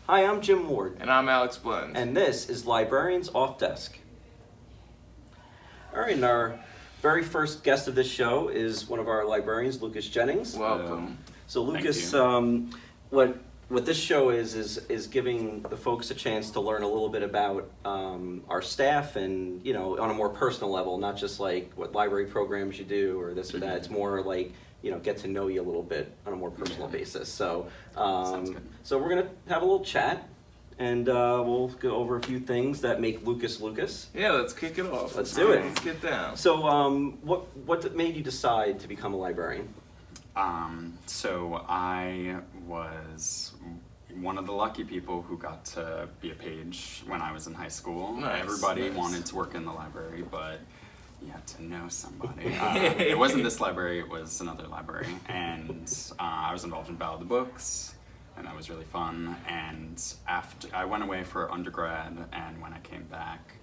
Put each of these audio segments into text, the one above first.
Hi, I'm Jim Ward. And I'm Alex Blend. And this is Librarians Off Desk. All right, and our very first guest of this show is one of our librarians, Lukas Jennings. Welcome. So Lukas, what this show is giving the folks a chance to learn a little bit about our staff and, on a more personal level, not just like what library programs you do or this or that. It's more like, get to know you a little bit on a more personal basis. So, so we're gonna have a little chat, and we'll go over a few things that make Lukas Lukas. Yeah, let's kick it off. Let's do it. Let's get down. So, what made you decide to become a librarian? So I was one of the lucky people who got to be a page when I was in high school. Nice, Everybody nice. wanted to work in the library, but you had to know somebody. It wasn't this library, it was another library. And I was involved in Battle of the Books, and that was really fun. And after I went away for undergrad, and when I came back,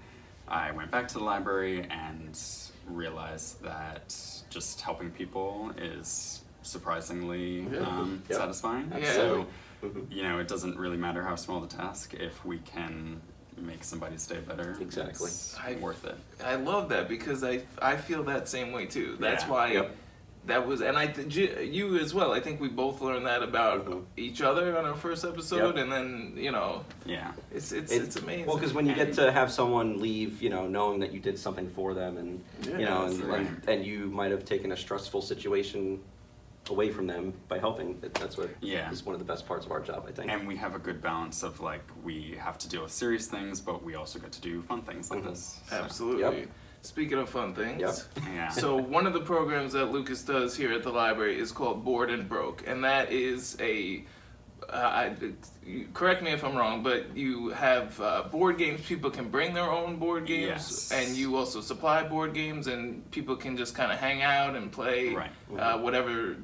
I went back to the library and realized that just helping people is surprisingly satisfying. Yeah. So, it doesn't really matter how small the task if we can make somebody's day better. Exactly. It's worth it. I love that because I feel that same way too. That's why that was, and you as well. I think we both learned that about each other on our first episode, and then it's amazing. Well, because when you get to have someone leave, knowing that you did something for them, and and you might have taken a stressful situation away from them by helping, that's what is one of the best parts of our job, I think. And we have a good balance of we have to deal with serious things, but we also get to do fun things like this. So. Absolutely. Speaking of fun things, Yeah. so one of the programs that Lukas does here at the library is called Board and Broke, and that is correct me if I'm wrong, but you have board games. People can bring their own board games, and you also supply board games, and people can just kind of hang out and play whatever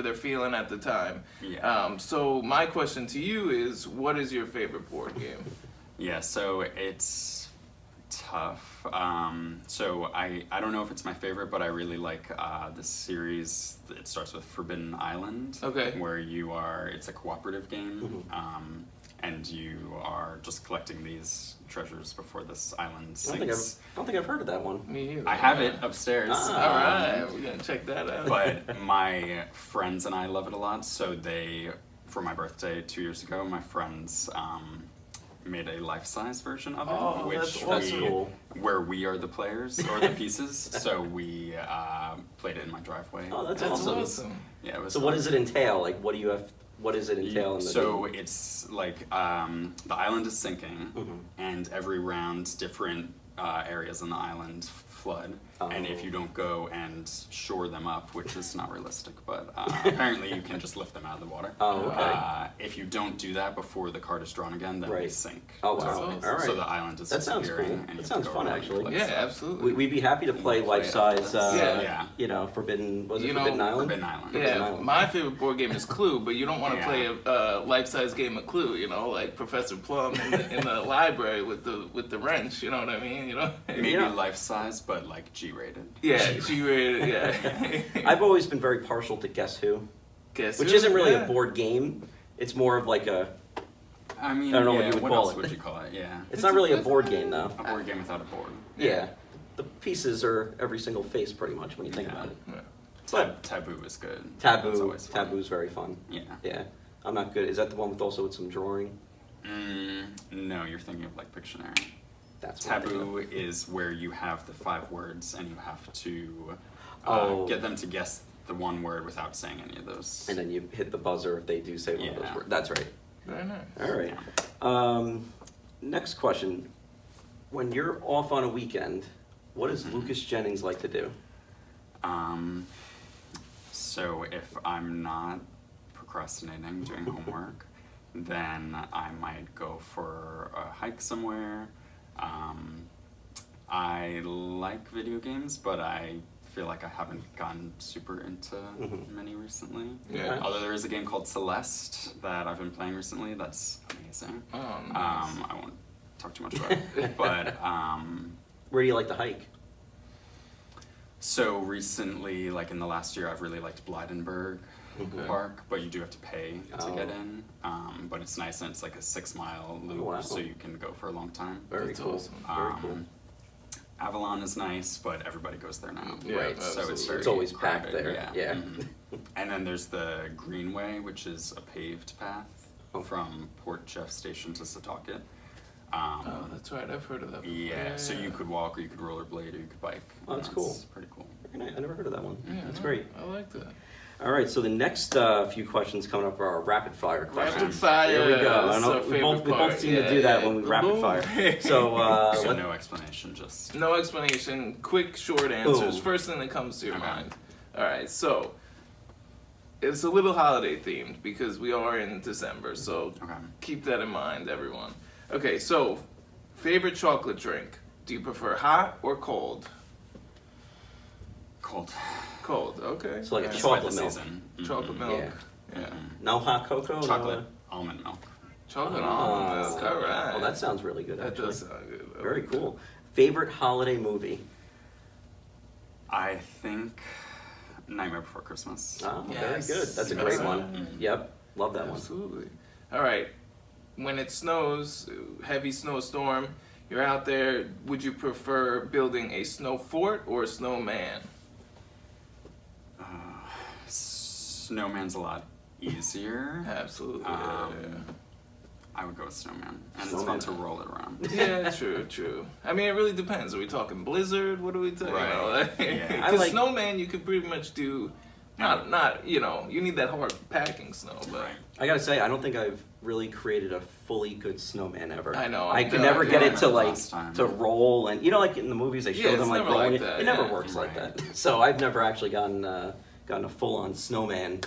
they're feeling at the time. So my question to you is, what is your favorite board game? Yeah, so it's tough. So I don't know if it's my favorite, but I really like this series. It starts with Forbidden Island, where it's a cooperative game, and you are just collecting these treasures before this island sinks. I don't think I've heard of that one. Me either. I have it upstairs. All right, we're gonna check that out. But my friends and I love it a lot, so for my birthday 2 years ago, my friends made a Lifesize version of it, that's cool. where we are the players or the pieces. So we played it in my driveway. Oh, that's awesome. Yeah, it was. So fun. what does it entail? Like, what does it entail in the game? It's like the island is sinking, and every round different areas on the island flood, and if you don't go and shore them up, which is not realistic, but apparently you can just lift them out of the water. If you don't do that before the card is drawn again, then they sink. Oh wow! So, all right. So the island is that sounds cool. disappearing. And that sounds fun, actually. Yeah, absolutely. We'd be happy to play Lifesize. Forbidden. Was it Forbidden Island? Forbidden Island. Yeah, my favorite board game is Clue, but you don't want to play a life-size game of Clue. Like Professor Plum in the library with the wrench. You know what I mean? Maybe life-size, but like G-rated. Yeah, G-rated. Yeah. I've always been very partial to Guess Who, which isn't really a board game. It's more of like a. I mean, I don't know what you would what call else it. would you call it? Yeah. It's not really a board game, though. A board game without a board. Yeah. The pieces are every single face, pretty much, when you think about it. But Taboo is good. Taboo's very fun. Yeah. Yeah. I'm not good. Is that the one with some drawing? No, you're thinking of like Pictionary. That's Taboo is where you have the 5 words and you have to get them to guess the one word without saying any of those. And then you hit the buzzer if they do say one of those words. That's right. Very nice. All right. Next question. When you're off on a weekend, what does Lukas Jennings like to do? So if I'm not procrastinating doing homework, then I might go for a hike somewhere. I like video games, but I feel like I haven't gotten super into many recently. Yeah. Although there is a game called Celeste that I've been playing recently that's amazing. Oh, nice. I won't talk too much about it, but where do you like to hike? So recently, like in the last year, I've really liked Blydenburg. park, but you do have to pay to Oh. get in. But it's nice and it's like a 6-mile loop, Wow. so you can go for a long time. Very That's cool. awesome. Very cool. Avalon is nice, but everybody goes there now. Yeah, Right. So it's absolutely. very It's always packed crowded, there. Yeah. Yeah. Mhm. And then there's the Greenway, which is a paved path Oh. from Port Jeff Station to Setauket. Oh, that's right. I've heard of that. Yeah, so you could walk, or you could rollerblade, or you could bike. Oh, that's and cool. Pretty cool. Very nice. I never heard of that one. Yeah, That's no, great. I like that. All right, so the next few questions coming up are our rapid fire questions. Rapid fire. Here we go. That's I know our we favorite both part. seem to Yeah, do that yeah. when we rapid Boom. fire. So, So let- no explanation, just No explanation. Quick, short answers. Boom. First thing that comes to your Okay. mind. All right. So it's a little holiday themed because we are in December. So okay. keep that in mind, everyone. Okay. So favorite chocolate drink. Do you prefer hot or cold? Cold. Cold. Okay. So like a Yeah. chocolate By the milk. season. Chocolate Mhm. milk. Yeah. Yeah. No hot cocoa? Chocolate No, almond milk. Chocolate Oh. almond milk. All right. Oh, that sounds really good, That actually. does sound good. Very cool. Favorite holiday movie? I think Nightmare Before Christmas. Oh, Yes. very good. That's a Yes. great one. Mhm. Yep, love that one. Absolutely. All right. When it snows, heavy snowstorm, you're out there. Would you prefer building a snow fort or a snowman? Snowman's a lot easier. Absolutely. I would go with Snowman, and it's Snowman. fun to roll it around. Yeah, true, true. I mean, it really depends. Are we talking blizzard? What are we talking Right. about? Yeah. I Because like- snowman, you could pretty much do. Not you know, you need that hard packing snow, but Right. I gotta say, I don't think I've really created a fully good snowman ever. I know, I I'm can done. never get Yeah. it to like Last time. to roll, and you know, like in the movies they show Yeah, them it's like never rolling like it. that, It never yeah. works like Right. that. So I've never actually gotten a full on snowman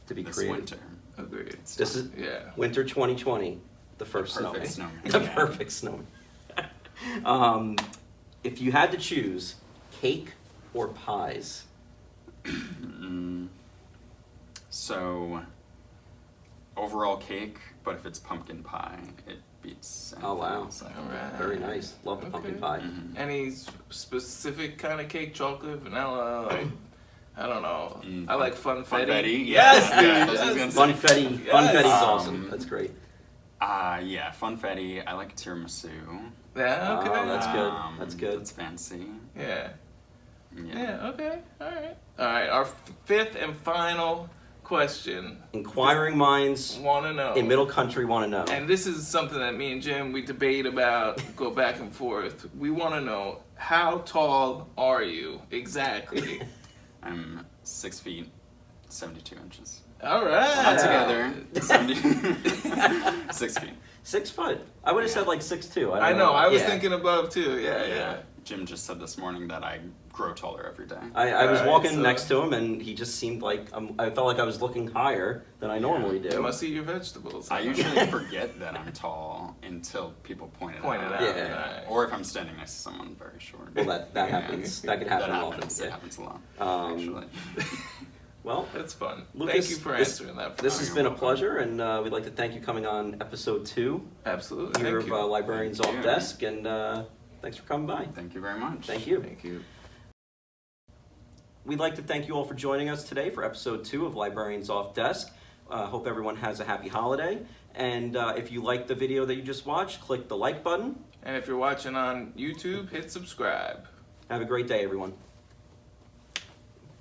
to be This created. winter. agreed. This is Yeah. winter 2020, the first perfect snowman. snowman. The Yeah. perfect snowman. If you had to choose cake or pies, So, overall cake, but if it's pumpkin pie, it beats. Oh, wow. anything else. All right. very nice. Love the pumpkin Okay. pie. Mhm. Any specific kind of cake? Chocolate, vanilla, like I don't know. Mm, I like funfetti. funfetti, Yes, yeah. dude. Yeah, I was just yes. gonna Funfetti, Yes. funfetti's awesome. That's great. Yeah, funfetti. I like tiramisu. Yeah. Okay. Oh, that's good. That's good. That's fancy. Yeah. Yeah. Yeah. Okay. All right. All right. Our fifth and final question. Inquiring minds Want to know. in Middle Country want to know. And this is something that me and Jim we debate about, go back and forth. We want to know, how tall are you exactly? I'm 6 feet, 72 inches. All right. Not together. 70, 6 feet. 6 foot. I would have said like 6'2". I know. I was Yeah. thinking above too. Yeah. Yeah. Jim just said this morning that I grow taller every day. I was Alright, walking so- next to him and he just seemed like I felt like I was looking higher than I normally You do. must eat your vegetables. I usually forget that I'm tall until people point it Point it out. out. Yeah. Right. Or if I'm standing next to someone very short. Well, that Yeah. happens. That can happen That often. happens. Yeah. It happens a lot, Um, actually. Well, That's fun. Lucas, Thank you for this- answering that. For this us. has you're been a welcome. pleasure, and we'd like to thank you coming on episode 2 Absolutely. here Thank of you. Librarians Thank Off you. Desk, and thanks for coming by. Thank you very much. Thank you. Thank you. We'd like to thank you all for joining us today for episode 2 of Librarians Off Desk. Hope everyone has a happy holiday. And if you liked the video that you just watched, click the like button. And if you're watching on YouTube, hit subscribe. Have a great day, everyone.